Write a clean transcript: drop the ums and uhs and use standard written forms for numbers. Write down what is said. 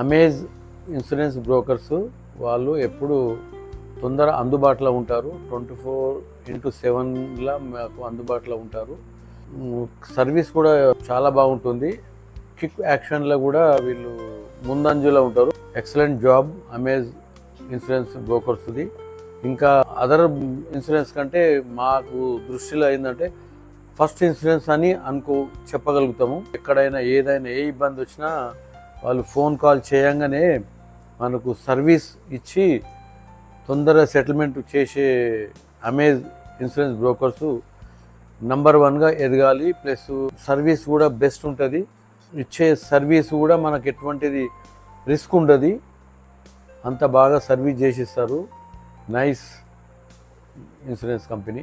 Amaze insurance brokers వాళ్ళు ఎప్పుడు తొందర అందుబాటులో ఉంటారు. 24/7లా మాకు అందుబాటులో ఉంటారు. సర్వీస్ కూడా చాలా బాగుంటుంది. క్విక్ యాక్షన్లో కూడా వీళ్ళు ముందంజలో ఉంటారు. ఎక్సలెంట్ జాబ్ అమేజ్ ఇన్సూరెన్స్ బ్రోకర్స్ది. ఇంకా అదర్ ఇన్సూరెన్స్ కంటే మాకు దృష్టిలో ఏంటంటే ఫస్ట్ ఇన్సూరెన్స్ అని చెప్పగలుగుతాము. ఎక్కడైనా ఏదైనా ఏ ఇబ్బంది వచ్చినా వాళ్ళు ఫోన్ కాల్ చేయంగానే మనకు సర్వీస్ ఇచ్చి తొందరగా సెటిల్మెంట్ చేసే అమేజ్ ఇన్సూరెన్స్ బ్రోకర్స్ నంబర్ 1గా ఎదగాలి. ప్లస్ సర్వీస్ కూడా బెస్ట్ ఉంటుంది. ఇచ్చే సర్వీస్ కూడా మనకు ఎటువంటిది రిస్క్ ఉండదు. అంత బాగా సర్వీస్ చేసిస్తారు నైస్ ఇన్సూరెన్స్ కంపెనీ.